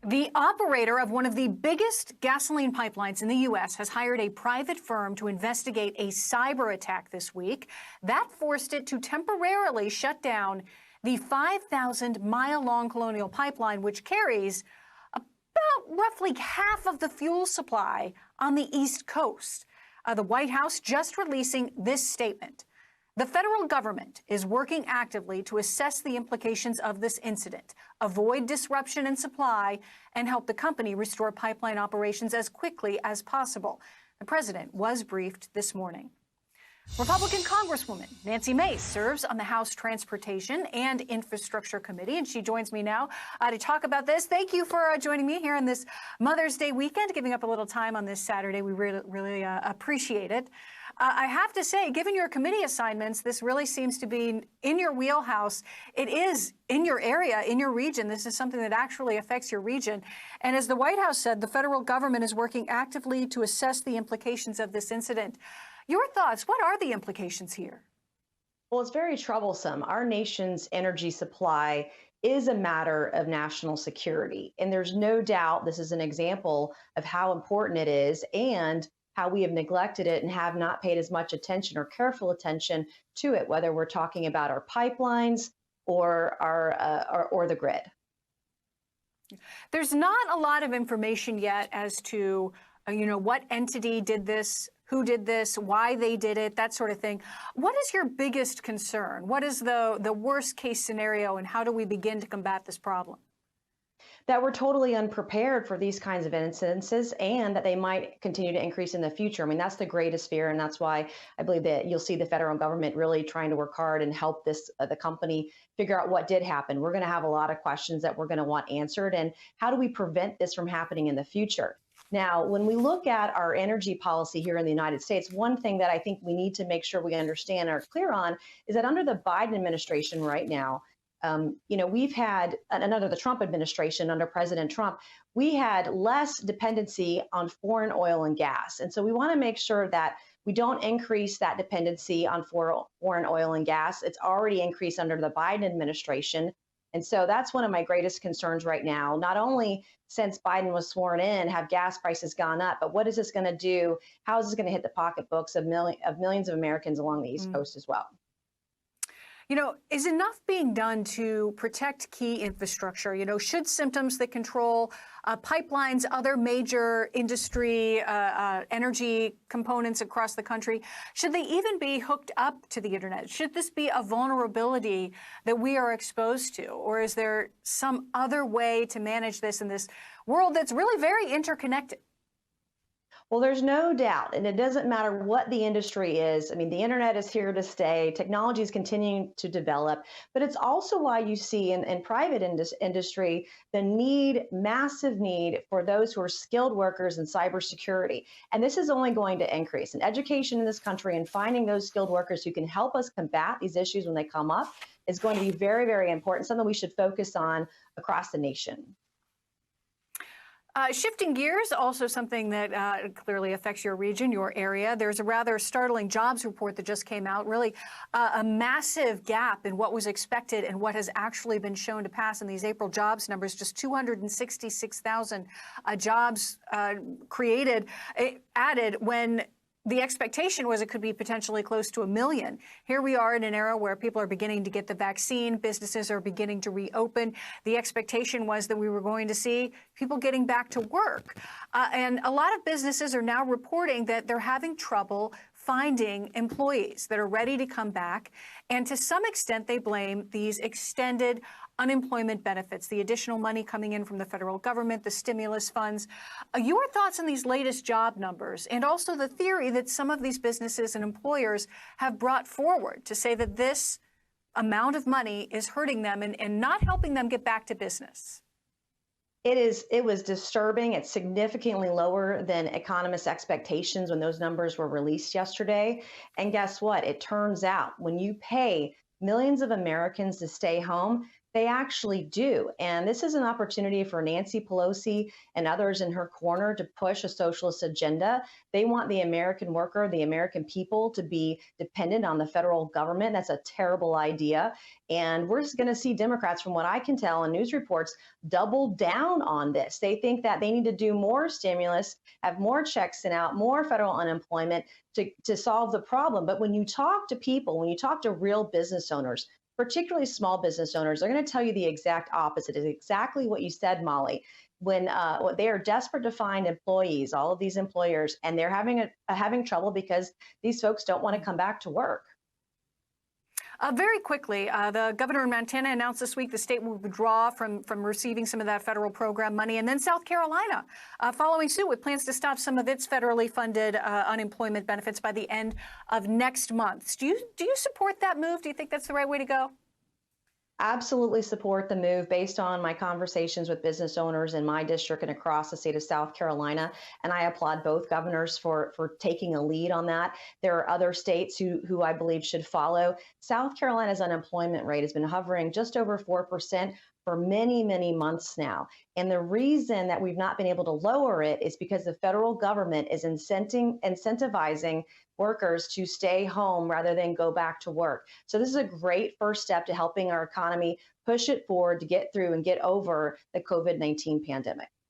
The operator of one of the biggest gasoline pipelines in the U.S. has hired a private firm to investigate a cyber attack this week. That forced it to temporarily shut down the 5,000-mile-long Colonial Pipeline, which carries about roughly half of the fuel supply on the East Coast. The White House just releasing this statement. The federal government is working actively to assess the implications of this incident, avoid disruption in supply, and help the company restore pipeline operations as quickly as possible. The president was briefed this morning. Republican Congresswoman Nancy Mace serves on the House Transportation and Infrastructure Committee, and she joins me now to talk about this. Thank you for joining me here on this Mother's Day weekend, giving up a little time on this Saturday. We really appreciate it. I have to say, given your committee assignments, this really seems to be in your wheelhouse. It is in your area, in your region. This is something that actually affects your region. And as the White House said, the federal government is working actively to assess the implications of this incident. Your thoughts, what are the implications here? Well, it's very troublesome. Our nation's energy supply is a matter of national security. And there's no doubt this is an example of how important it is and how we have neglected it and have not paid as much attention or careful attention to it, whether we're talking about our pipelines or or the grid. There's not a lot of information yet as to, what entity did this, who did this, why they did it, that sort of thing. What is your biggest concern? What is the worst case scenario, and how do we begin to combat this problem? That we're totally unprepared for these kinds of incidences and that they might continue to increase in the future. I mean, that's the greatest fear. And that's why I believe that you'll see the federal government really trying to work hard and help the company figure out what did happen. We're going to have a lot of questions that we're going to want answered. And how do we prevent this from happening in the future? Now, when we look at our energy policy here in the United States, one thing that I think we need to make sure we understand and are clear on is that under the Biden administration right now, we've had, and under the Trump administration, under President Trump, we had less dependency on foreign oil and gas. And so we want to make sure that we don't increase that dependency on foreign oil and gas. It's already increased under the Biden administration. And so that's one of my greatest concerns right now. Not only since Biden was sworn in, have gas prices gone up, but what is this going to do? How is this going to hit the pocketbooks of millions of Americans along the East Coast as well? Is enough being done to protect key infrastructure? Should symptoms that control pipelines, other major industry, energy components across the country, should they even be hooked up to the internet? Should this be a vulnerability that we are exposed to? Or is there some other way to manage this in this world that's really very interconnected? Well, there's no doubt, and it doesn't matter what the industry is. I mean, the internet is here to stay. Technology is continuing to develop, but it's also why you see in private industry the massive need for those who are skilled workers in cybersecurity. And this is only going to increase. And education in this country and finding those skilled workers who can help us combat these issues when they come up is going to be very, very important, something we should focus on across the nation. Shifting gears, also something that clearly affects your region, your area. There's a rather startling jobs report that just came out, really a massive gap in what was expected and what has actually been shown to pass in these April jobs numbers. Just 266,000 jobs added when the expectation was it could be potentially close to 1 million. Here we are in an era where people are beginning to get the vaccine. Businesses are beginning to reopen. The expectation was that we were going to see people getting back to work. And a lot of businesses are now reporting that they're having trouble finding employees that are ready to come back. And to some extent, they blame these extended unemployment benefits, the additional money coming in from the federal government, the stimulus funds. Your thoughts on these latest job numbers, and also the theory that some of these businesses and employers have brought forward to say that this amount of money is hurting them and not helping them get back to business? It was disturbing. It's significantly lower than economists' expectations when those numbers were released yesterday. And guess what? It turns out when you pay millions of Americans to stay home, They actually do. And this is an opportunity for Nancy Pelosi and others in her corner to push a socialist agenda. They want the American worker, the American people to be dependent on the federal government. That's a terrible idea. And we're going to see Democrats, from what I can tell in news reports, double down on this. They think that they need to do more stimulus, have more checks sent out, more federal unemployment to solve the problem. But when you talk to people, when you talk to real business owners, particularly small business owners, they're going to tell you the exact opposite. Is exactly what you said, Molly. When they are desperate to find employees, all of these employers, and they're having trouble because these folks don't want to come back to work. Very quickly, the governor of Montana announced this week the state will withdraw from receiving some of that federal program money. And then South Carolina following suit with plans to stop some of its federally funded unemployment benefits by the end of next month. Do you support that move? Do you think that's the right way to go? Absolutely support the move based on my conversations with business owners in my district and across the state of South Carolina. And I applaud both governors for taking a lead on that. There are other states who I believe should follow. South Carolina's unemployment rate has been hovering just over 4% for many, many months now. And the reason that we've not been able to lower it is because the federal government is incentivizing workers to stay home rather than go back to work. So this is a great first step to helping our economy push it forward to get through and get over the COVID-19 pandemic.